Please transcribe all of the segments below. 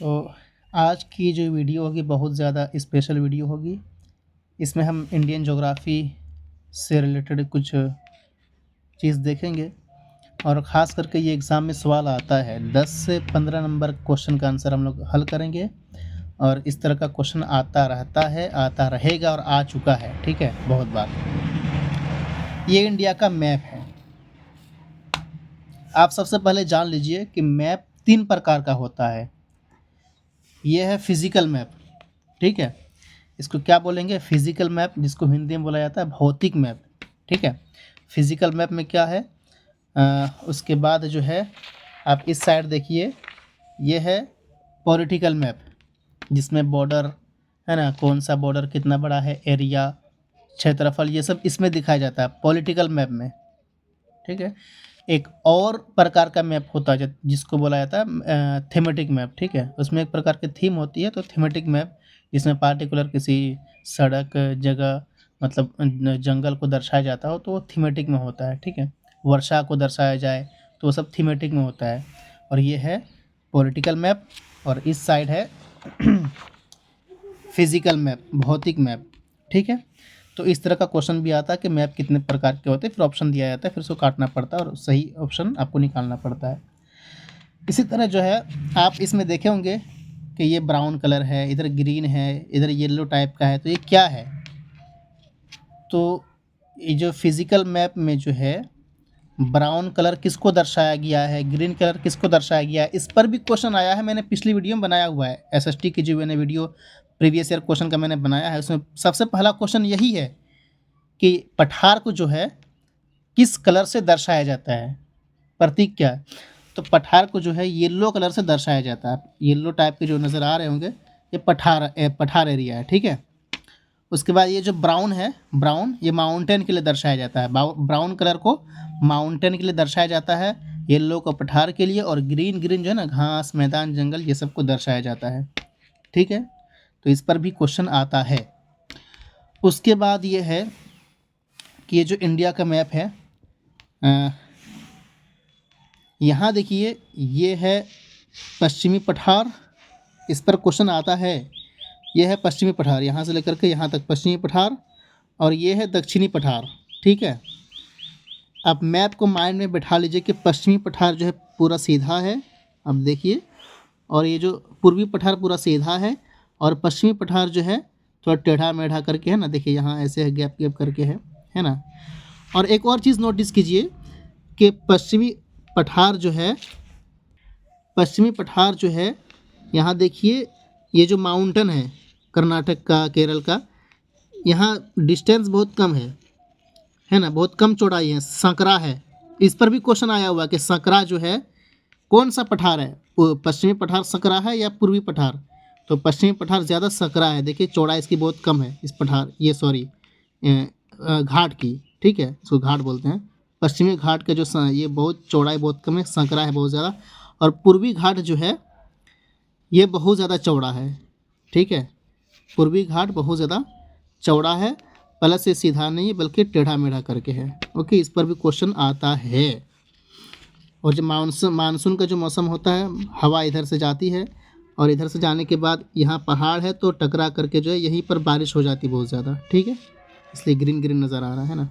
तो आज की जो वीडियो होगी बहुत ज़्यादा स्पेशल वीडियो होगी। इसमें हम इंडियन ज्योग्राफी से रिलेटेड कुछ चीज़ देखेंगे और ख़ास करके ये एग्ज़ाम में सवाल आता है। 10 से 15 नंबर क्वेश्चन का आंसर हम लोग हल करेंगे और इस तरह का क्वेश्चन आता रहता है, आता रहेगा और आ चुका है, ठीक है, बहुत बार। ये इंडिया का मैप है। आप सबसे पहले जान लीजिए कि मैप 3 प्रकार का होता है। ये है फिज़िकल मैप, ठीक है। इसको क्या बोलेंगे? फिज़िकल मैप, जिसको हिंदी में बोला जाता है भौतिक मैप, ठीक है। फिज़िकल मैप में क्या है? उसके बाद जो है आप इस साइड देखिए, ये है पॉलिटिकल मैप, जिसमें बॉर्डर है ना, कौन सा बॉर्डर कितना बड़ा है, एरिया, क्षेत्रफल, ये सब इसमें दिखाया जाता है पॉलिटिकल मैप में, ठीक है। एक और प्रकार का मैप होता है जिसको बोला जाता है थीमेटिक मैप, ठीक है। उसमें एक प्रकार की थीम होती है, तो थीमेटिक मैप जिसमें पार्टिकुलर किसी सड़क, जगह, मतलब जंगल को दर्शाया जाता हो तो वो थीमेटिक में होता है, ठीक है। वर्षा को दर्शाया जाए तो वो सब थीमेटिक में होता है। और ये है पॉलिटिकल मैप और इस साइड है फिजिकल मैप, भौतिक मैप, ठीक है। तो इस तरह का क्वेश्चन भी आता है कि मैप कितने प्रकार के होते हैं, फिर ऑप्शन दिया जाता है, फिर उसको काटना पड़ता है और सही ऑप्शन आपको निकालना पड़ता है। इसी तरह जो है आप इसमें देखे होंगे कि ये ब्राउन कलर है, इधर ग्रीन है, इधर येलो टाइप का है, तो ये क्या है? तो ये जो फिजिकल मैप में जो है ब्राउन कलर किसको दर्शाया गया है, ग्रीन कलर किसको दर्शाया गया है, इस पर भी क्वेश्चन आया है। मैंने पिछली वीडियो में बनाया हुआ है, एसएसटी की जो मैंने वीडियो प्रीवियस ईयर क्वेश्चन का मैंने बनाया है, उसमें सबसे पहला क्वेश्चन यही है कि पठार को जो है किस कलर से दर्शाया जाता है, प्रतीक क्या है? तो पठार को जो है येलो कलर से दर्शाया जाता है। येलो टाइप के जो नज़र आ रहे होंगे, ये पठार एरिया है, ठीक है। उसके बाद ये जो ब्राउन है, ब्राउन, ये माउंटेन के लिए दर्शाया जाता है। ब्राउन कलर को माउंटेन के लिए दर्शाया जाता है, येलो को पठार के लिए, और ग्रीन ग्रीन जो है ना, घास, मैदान, जंगल, ये सब को दर्शाया जाता है, ठीक है। तो इस पर भी क्वेश्चन आता है। उसके बाद ये है कि ये जो इंडिया का मैप है, यहाँ देखिए, ये है पश्चिमी पठार, इस पर क्वेश्चन आता है। ये है पश्चिमी पठार, यहाँ से लेकर के यहाँ तक पश्चिमी पठार, और ये है दक्षिणी पठार, ठीक है। अब मैप को माइंड में बैठा लीजिए कि पश्चिमी पठार जो है पूरा सीधा है, अब देखिए, और ये जो पूर्वी पठार पूरा सीधा है, और पश्चिमी पठार जो है थोड़ा टेढ़ा मेढ़ा करके है ना, देखिए यहाँ ऐसे है, गैप गैप करके है ना। और एक और चीज़ नोटिस कीजिए कि पश्चिमी पठार जो है यहाँ देखिए, ये जो माउंटेन है कर्नाटक का, केरल का, यहाँ डिस्टेंस बहुत कम है ना, बहुत कम चौड़ाई है, संकरा है। इस पर भी क्वेश्चन आया हुआ कि संकरा जो है कौन सा पठार है, पश्चिमी पठार संकरा है या पूर्वी पठार? तो पश्चिमी पठार ज़्यादा संकरा है, देखिए चौड़ाई इसकी बहुत कम है, इस पठार, ये सॉरी, घाट की, ठीक है, इसको घाट बोलते हैं। पश्चिमी घाट का जो ये बहुत चौड़ाई बहुत कम है, संकरा है बहुत ज़्यादा, और पूर्वी घाट जो है ये बहुत ज़्यादा चौड़ा है, ठीक है। पूर्वी घाट बहुत ज़्यादा चौड़ा है, प्लस से सीधा नहीं है बल्कि टेढ़ा मेढ़ा करके है, ओके। इस पर भी क्वेश्चन आता है। और जब मानसून का जो मौसम होता है, हवा इधर से जाती है और इधर से जाने के बाद यहाँ पहाड़ है तो टकरा करके जो है यहीं पर बारिश हो जाती है बहुत ज़्यादा, ठीक है, इसलिए ग्रीन ग्रीन नज़र आ रहा है ना।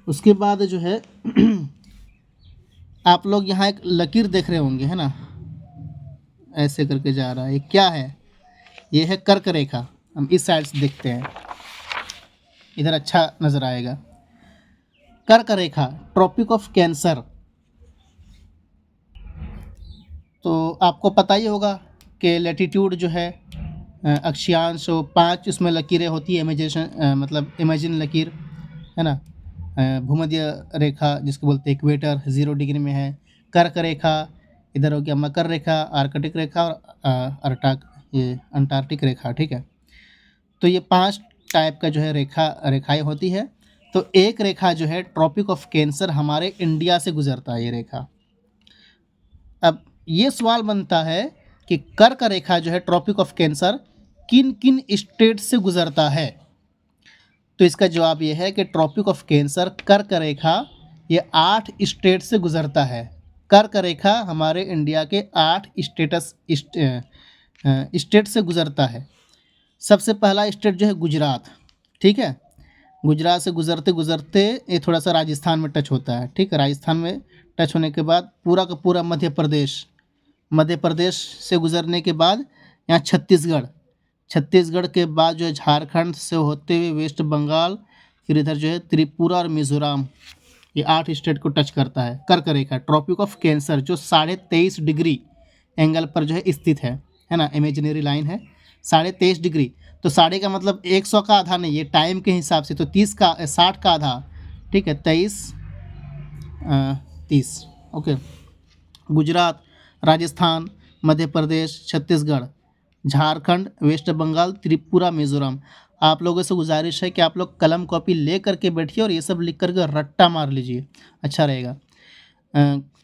उसके बाद जो है आप लोग यहाँ एक लकीर देख रहे होंगे, है ना, ऐसे करके जा रहा है, ये क्या है? ये है कर्क रेखा। हम इस साइड से देखते हैं, इधर अच्छा नज़र आएगा। कर्क रेखा, ट्रॉपिक ऑफ कैंसर। तो आपको पता ही होगा कि लैटिट्यूड जो है, अक्षांश, 5 इसमें लकीरें होती है, मतलब इमेजिन लकीर, है ना। भूमध्य रेखा जिसको बोलते हैं इक्वेटर, 0 डिग्री में है। कर्क रेखा, इधर हो गया मकर रेखा, आर्कटिक रेखा, और ये अंटार्कटिक रेखा, ठीक है। तो ये 5 टाइप का जो है रेखाएं होती है। तो एक रेखा जो है ट्रॉपिक ऑफ कैंसर, हमारे इंडिया से गुजरता है ये रेखा। अब ये सवाल बनता है कि कर्क रेखा जो है ट्रॉपिक ऑफ कैंसर किन किन स्टेट से गुजरता है? तो इसका जवाब ये है कि ट्रॉपिक ऑफ कैंसर, कर्क रेखा, ये 8 स्टेट से गुजरता है। कर्क रेखा हमारे इंडिया के 8 स्टेट से गुजरता है। सबसे पहला स्टेट जो है गुजरात, ठीक है। गुजरात से गुजरते गुजरते ये थोड़ा सा राजस्थान में टच होता है, ठीक है। राजस्थान में टच होने के बाद पूरा का पूरा मध्य प्रदेश, मध्य प्रदेश से गुजरने के बाद यहाँ छत्तीसगढ़, छत्तीसगढ़ के बाद जो है झारखंड से होते हुए वेस्ट बंगाल, फिर इधर जो है त्रिपुरा और मिजोरम, ये 8 स्टेट को टच करता है। कर्क रेखा ट्रॉपिक ऑफ कैंसर जो 23.5 डिग्री एंगल पर जो है स्थित है ना, इमेजिनरी लाइन है 23.5 डिग्री। तो साढ़े का मतलब 100 का आधा नहीं, ये टाइम के हिसाब से, तो 60 का आधा, ठीक है, 30, ओके। गुजरात, राजस्थान, मध्य प्रदेश, छत्तीसगढ़, झारखंड, वेस्ट बंगाल, त्रिपुरा, मिजोरम। आप लोगों से गुजारिश है कि आप लोग कलम कॉपी ले करके बैठिए और ये सब लिख करके रट्टा मार लीजिए, अच्छा रहेगा।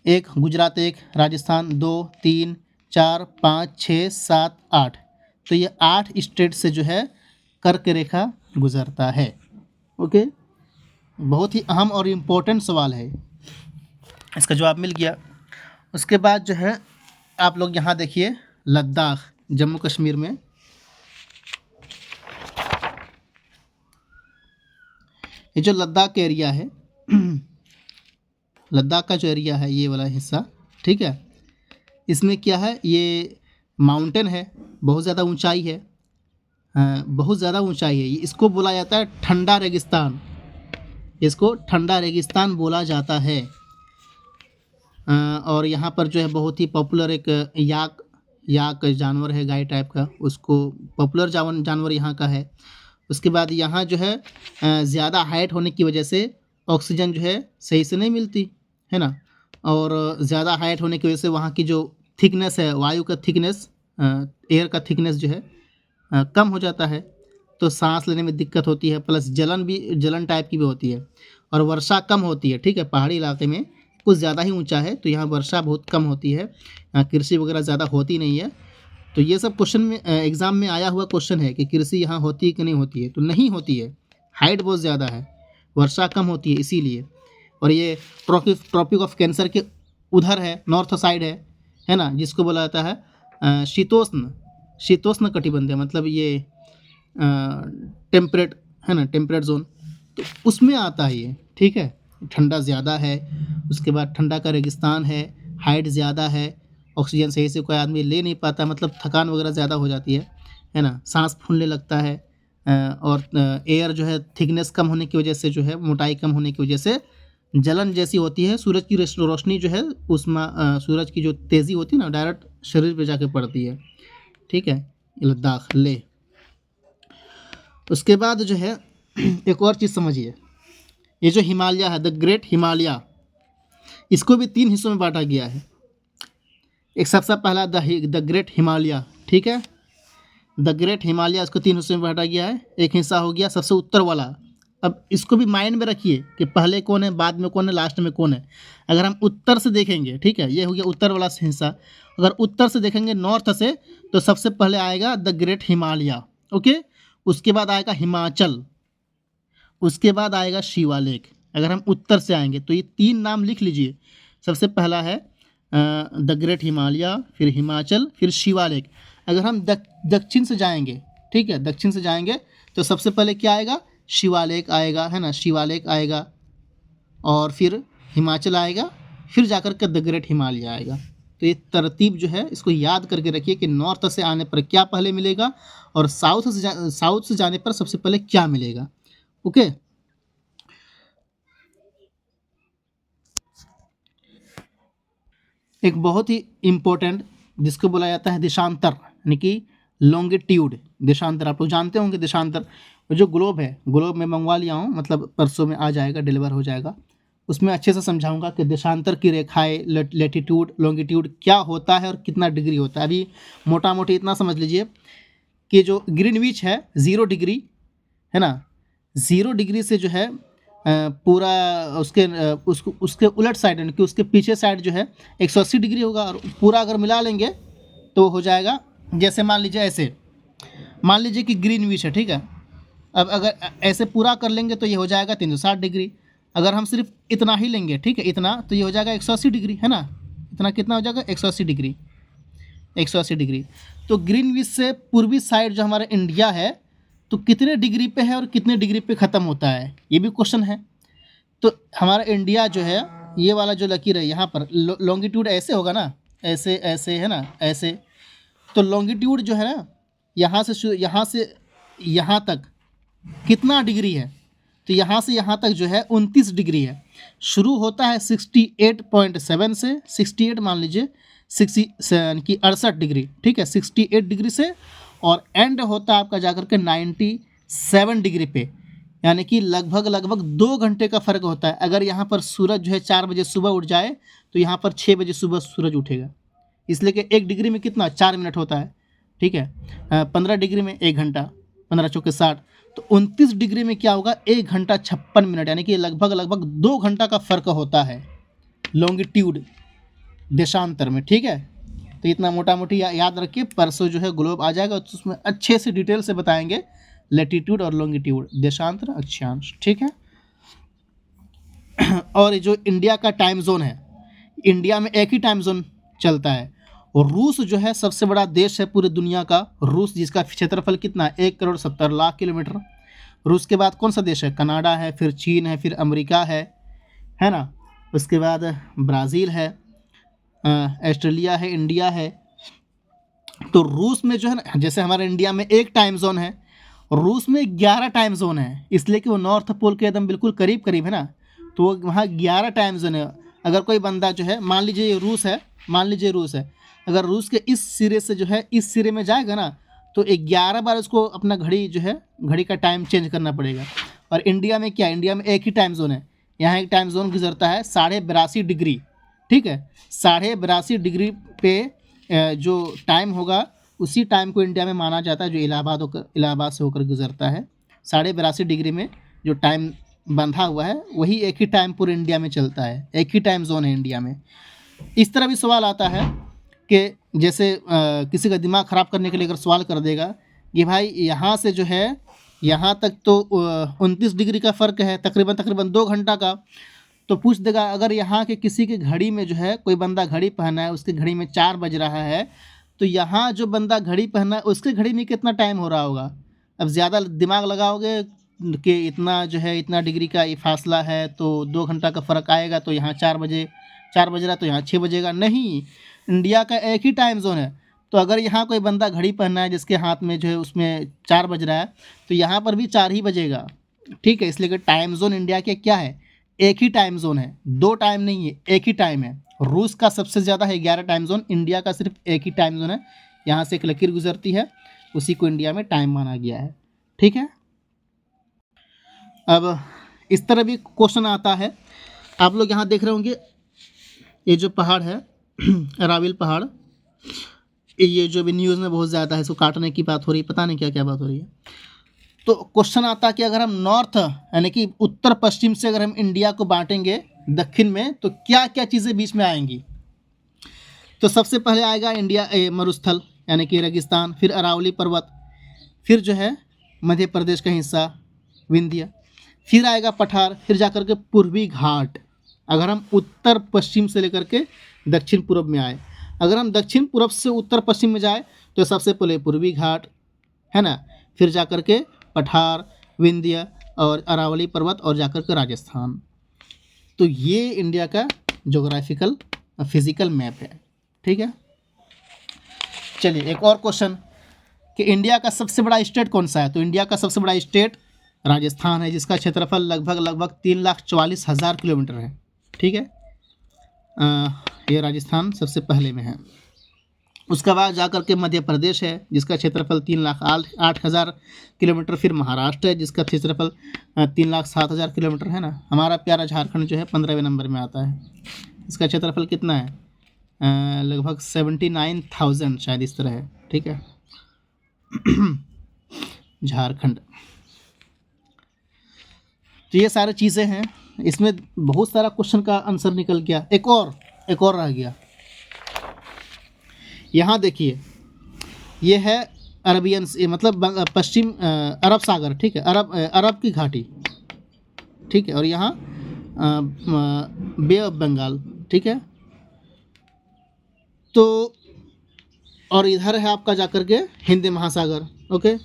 1 गुजरात, 1 राजस्थान, 2 3 4 5 6 7 8, तो ये 8 स्टेट से जो है कर्क रेखा गुजरता है, ओके। बहुत ही अहम और इम्पोर्टेंट सवाल है, इसका जवाब मिल गया। उसके बाद जो है आप लोग यहाँ देखिए, लद्दाख जम्मू कश्मीर में, ये जो लद्दाख एरिया है लद्दाख का जो एरिया है ये वाला हिस्सा, ठीक है, इसमें क्या है, ये माउंटेन है, बहुत ज़्यादा ऊंचाई है, बहुत ज़्यादा ऊंचाई है। इसको बोला जाता है ठंडा रेगिस्तान, इसको ठंडा रेगिस्तान बोला जाता है। और यहाँ पर जो है बहुत ही पॉपुलर एक याक जानवर है, गाय टाइप का, उसको पॉपुलर जानवर यहाँ का है। उसके बाद यहाँ जो है ज़्यादा हाइट होने की वजह से ऑक्सीजन जो है सही से नहीं मिलती है ना, और ज़्यादा हाइट होने की वजह से वहाँ की जो थिकनेस है, वायु का थिकनेस, एयर का थिकनेस जो है कम हो जाता है, तो सांस लेने में दिक्कत होती है, प्लस जलन टाइप की भी होती है, और वर्षा कम होती है, ठीक है। पहाड़ी इलाके में कुछ ज़्यादा ही ऊंचा है तो यहाँ वर्षा बहुत कम होती है, कृषि वगैरह ज़्यादा होती नहीं है। तो ये सब क्वेश्चन में एग्ज़ाम में आया हुआ क्वेश्चन है कि कृषि यहाँ होती है कि नहीं होती है, तो नहीं होती है, हाइट बहुत ज़्यादा है, वर्षा कम होती है इसीलिए। और ये ट्रॉपिक ऑफ कैंसर के उधर है, नॉर्थ साइड है ना, जिसको बोला जाता है शीतोष्ण कटिबंधीय, मतलब ये टेम्परेट है ना, टेम्परेट जोन, तो उसमें आता है ये, ठीक है। ठंडा ज़्यादा है, उसके बाद ठंडा का रेगिस्तान है, हाइट ज़्यादा है, ऑक्सीजन सही से कोई आदमी ले नहीं पाता, मतलब थकान वगैरह ज़्यादा हो जाती है ना, सांस फूलने लगता है, और एयर जो है थिकनेस कम होने की वजह से जो है, मोटाई कम होने की वजह से जलन जैसी होती है, सूरज की रोशनी जो है उसमें सूरज की जो तेज़ी होती है ना, डायरेक्ट शरीर पे जाके पड़ती है, ठीक है। लद्दाख ले। उसके बाद जो है एक और चीज़ समझिए, ये जो हिमालय है, द ग्रेट हिमालय, इसको भी 3 हिस्सों में बांटा गया है। एक सबसे पहला द ग्रेट हिमालय, ठीक है, द ग्रेट हिमालय, इसको 3 हिस्सों में बांटा गया है। एक हिस्सा हो गया सबसे उत्तर वाला। अब इसको भी माइंड में रखिए कि पहले कौन है, बाद में कौन है, लास्ट में कौन है। अगर हम उत्तर से देखेंगे, ठीक है, ये हो गया उत्तर वाला हिस्सा। अगर उत्तर से देखेंगे नॉर्थ से, तो सबसे पहले आएगा द ग्रेट हिमालय, ओके। उसके बाद आएगा हिमाचल, उसके बाद आएगा शिवालिक। अगर हम उत्तर से आएंगे तो ये 3 नाम लिख लीजिए। सबसे पहला है द ग्रेट हिमालय, फिर हिमाचल, फिर शिवालिक। अगर हम दक्षिण से जाएंगे, ठीक है, दक्षिण से जाएंगे तो सबसे पहले क्या आएगा, शिवालिक आएगा, है ना, शिवालिक आएगा, और फिर हिमाचल आएगा, फिर जाकर के द ग्रेट हिमालय आएगा। तो ये तरतीब जो है इसको याद करके रखिए कि नॉर्थ से आने पर क्या पहले मिलेगा, और साउथ से जाने पर सबसे पहले क्या मिलेगा, ओके। एक बहुत ही इम्पोर्टेंट, जिसको बोला जाता है देशांतर, यानी कि लॉन्गिट्यूड, देशांतर आप लोग जानते होंगे। देशांतर जो ग्लोब है, ग्लोब में मंगवा लिया हूँ, मतलब परसों में आ जाएगा, डिलीवर हो जाएगा। उसमें अच्छे से समझाऊंगा कि देशांतर की रेखाएं, लेटीट्यूड लॉन्गिट्यूड क्या होता है और कितना डिग्री होता है। अभी मोटा मोटी इतना समझ लीजिए कि जो ग्रीनविच है 0 डिग्री है ना, 0 डिग्री से जो है पूरा उसके उलट साइड, यानी कि उसके पीछे साइड जो है 180 डिग्री होगा, और पूरा अगर मिला लेंगे तो हो जाएगा, जैसे मान लीजिए ऐसे, मान लीजिए कि ग्रीनविच है, ठीक है। अब अगर ऐसे पूरा कर लेंगे तो ये हो जाएगा 360 डिग्री। अगर हम सिर्फ इतना ही लेंगे, ठीक है, इतना, तो ये हो जाएगा 180 डिग्री, है ना। इतना कितना हो जाएगा 180 डिग्री, 180 डिग्री। तो ग्रीनविच से पूर्वी साइड जो हमारा इंडिया है तो कितने डिग्री पे है और कितने डिग्री पे ख़त्म होता है, ये भी क्वेश्चन है। तो हमारा इंडिया जो है ये वाला जो लकीर है यहाँ पर लॉन्गिट्यूड ऐसे होगा ना, ऐसे ऐसे है ना, ऐसे। तो लॉन्गिट्यूड जो है ना यहाँ से यहाँ तक कितना डिग्री है, तो यहाँ से यहाँ तक जो है 29 डिग्री है। शुरू होता है 68.7 से, 68 मान लीजिए 68 डिग्री, ठीक है, 68 डिग्री से, और एंड होता है आपका जाकर के 97 डिग्री पे, यानी कि लगभग 2 घंटे का फ़र्क होता है। अगर यहाँ पर सूरज जो है 4 बजे सुबह उठ जाए तो यहाँ पर 6 बजे सुबह सूरज उठेगा, इसलिए कि 1 डिग्री में कितना 4 मिनट होता है, ठीक है। 15 डिग्री में 1 घंटा, 15 चौके 60, तो 29 डिग्री में क्या होगा 1 घंटा 56 मिनट, यानी कि लगभग 2 घंटा का फ़र्क होता है लॉन्गिट्यूड देशांतर में, ठीक है। तो इतना मोटा मोटी याद रखिए, परसों जो है ग्लोब आ जाएगा तो उसमें अच्छे से डिटेल से बताएंगे लैटिट्यूड और लॉन्गिट्यूड, देशांतर अक्षांश, ठीक है। और जो इंडिया का टाइम जोन है, इंडिया में एक ही टाइम जोन चलता है। और रूस जो है सबसे बड़ा देश है पूरी दुनिया का, रूस, जिसका क्षेत्रफल कितना 1,70,00,000 किलोमीटर। रूस के बाद कौन सा देश है, कनाडा है, फिर चीन है, फिर अमेरिका है ना, उसके बाद ब्राज़ील है, ऑस्ट्रेलिया है, इंडिया है। तो रूस में जो है ना, जैसे हमारे इंडिया में एक टाइम जोन है, रूस में 11 टाइम जोन है, इसलिए कि वो नॉर्थ पोल के एकदम बिल्कुल करीब है ना, तो वहाँ 11 टाइम जोन है। अगर कोई बंदा जो है, मान लीजिए ये रूस है, अगर रूस के इस सिरे से जो है इस सिरे में जाएगा ना तो 11 बार उसको अपना घड़ी का टाइम चेंज करना पड़ेगा। और इंडिया में क्या, इंडिया में एक ही टाइम जोन है, यहाँ एक टाइम जोन गुजरता है 82.5 डिग्री, ठीक है। 82.5 डिग्री पे जो टाइम होगा उसी टाइम को इंडिया में माना जाता है, जो इलाहाबाद से होकर गुजरता है। 82.5 डिग्री में जो टाइम बंधा हुआ है वही एक ही टाइम पूरे इंडिया में चलता है, एक ही टाइम जोन है इंडिया में। इस तरह भी सवाल आता है कि जैसे किसी का दिमाग ख़राब करने के लिए अगर सवाल कर देगा कि भाई यहाँ से जो है यहाँ तक तो 29 डिग्री का फ़र्क है, तकरीबन 2 घंटा का, तो पूछ देगा अगर यहाँ के किसी के घड़ी में जो है, कोई बंदा घड़ी पहना है, उसके घड़ी में 4 बज रहा है, तो यहाँ जो बंदा घड़ी पहना है उसके घड़ी में कितना टाइम हो रहा होगा। अब ज़्यादा दिमाग लगाओगे कि इतना जो है इतना डिग्री का ये फासला है तो 2 घंटा का फ़र्क आएगा, तो यहाँ 4 बज रहा है तो यहाँ 6 बजेगा, नहीं, इंडिया का एक ही टाइम जोन है। तो अगर यहाँ कोई बंदा घड़ी पहनना है जिसके हाथ में जो है उसमें 4 बज रहा है तो यहाँ पर भी 4 ही बजेगा, ठीक है। इसलिए कि टाइम जोन इंडिया के क्या है, एक ही टाइम जोन है, 2 टाइम नहीं है, एक ही टाइम है। रूस का सबसे ज़्यादा है 11 टाइम जोन, इंडिया का सिर्फ एक ही टाइम जोन है, यहाँ से एक लकीर गुजरती है, उसी को इंडिया में टाइम माना गया है, ठीक है। अब इस तरह भी क्वेश्चन आता है, आप लोग यहाँ देख रहे होंगे ये जो पहाड़ है अरावली पहाड़, ये जो भी न्यूज़ में बहुत ज़्यादा है, इसको काटने की बात हो रही है, पता नहीं क्या क्या बात हो रही है। तो क्वेश्चन आता है कि अगर हम नॉर्थ यानी कि उत्तर पश्चिम से अगर हम इंडिया को बांटेंगे दक्षिण में तो क्या क्या चीज़ें बीच में आएंगी। तो सबसे पहले आएगा इंडिया मरुस्थल यानी कि रेगिस्तान, फिर अरावली पर्वत, फिर जो है मध्य प्रदेश का हिस्सा विंध्य, फिर आएगा पठार, फिर जाकर के पूर्वी घाट। अगर हम उत्तर पश्चिम से लेकर के दक्षिण पूर्व में आए, अगर हम दक्षिण पूर्व से उत्तर पश्चिम में जाए तो सबसे पहले पूर्वी घाट है ना, फिर जाकर के पठार, विंध्य और अरावली पर्वत और जाकर के राजस्थान। तो ये इंडिया का ज्योग्राफिकल फिजिकल मैप है, ठीक है। चलिए एक और क्वेश्चन कि इंडिया का सबसे बड़ा स्टेट कौन सा है। तो इंडिया का सबसे बड़ा स्टेट राजस्थान है, जिसका क्षेत्रफल लगभग 3,44,000 किलोमीटर है, ठीक है। ये राजस्थान सबसे पहले में है। उसके बाद जाकर के मध्य प्रदेश है जिसका क्षेत्रफल 3,08,000 किलोमीटर, फिर महाराष्ट्र है जिसका क्षेत्रफल 3,07,000 किलोमीटर है ना। हमारा प्यारा झारखंड जो है 15वें नंबर में आता है, इसका क्षेत्रफल कितना है, लगभग 79,000 शायद इस तरह है, ठीक है झारखंड। तो ये सारी चीज़ें हैं, इसमें बहुत सारा क्वेश्चन का आंसर निकल गया। एक और रह गया, यहाँ देखिए ये है अरबियन मतलब पश्चिम अरब सागर, ठीक है, अरब की घाटी, ठीक है। और यहाँ बे ऑफ बंगाल, ठीक है। तो और इधर है आपका जाकर के हिंद महासागर। ओके,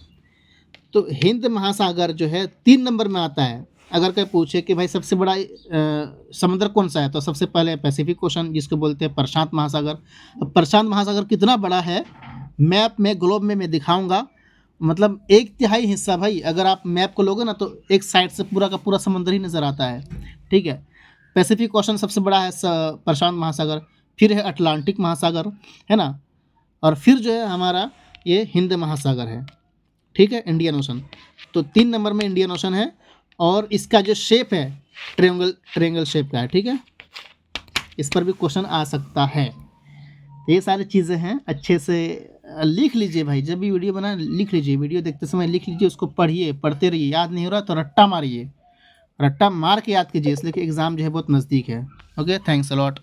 तो हिंद महासागर जो है 3 नंबर में आता है। अगर कोई पूछे कि भाई सबसे बड़ा समुद्र कौन सा है, तो सबसे पहले पैसिफिक ओशन, जिसको बोलते हैं प्रशांत महासागर। अब प्रशांत महासागर कितना बड़ा है, मैप में ग्लोब में मैं दिखाऊंगा। मतलब 1/3 हिस्सा भाई, अगर आप मैप को लोगे ना तो एक साइड से पूरा का पूरा समुद्र ही नज़र आता है। ठीक है, पैसिफिक ओशन सबसे बड़ा है, प्रशांत महासागर, फिर है अटलांटिक महासागर, है ना, और फिर जो है हमारा ये हिंद महासागर है। ठीक है, इंडियन ओशन। तो 3 नंबर में इंडियन ओशन है, और इसका जो शेप है ट्रायंगल शेप का है। ठीक है, इस पर भी क्वेश्चन आ सकता है। ये सारी चीज़ें हैं, अच्छे से लिख लीजिए भाई, जब भी वीडियो बनाए लिख लीजिए, वीडियो देखते समय लिख लीजिए, उसको पढ़िए, पढ़ते रहिए। याद नहीं हो रहा तो रट्टा मारिए, रट्टा मार के याद कीजिए, इसलिए कि एग्ज़ाम जो है बहुत नज़दीक है। Okay, thanks a lot.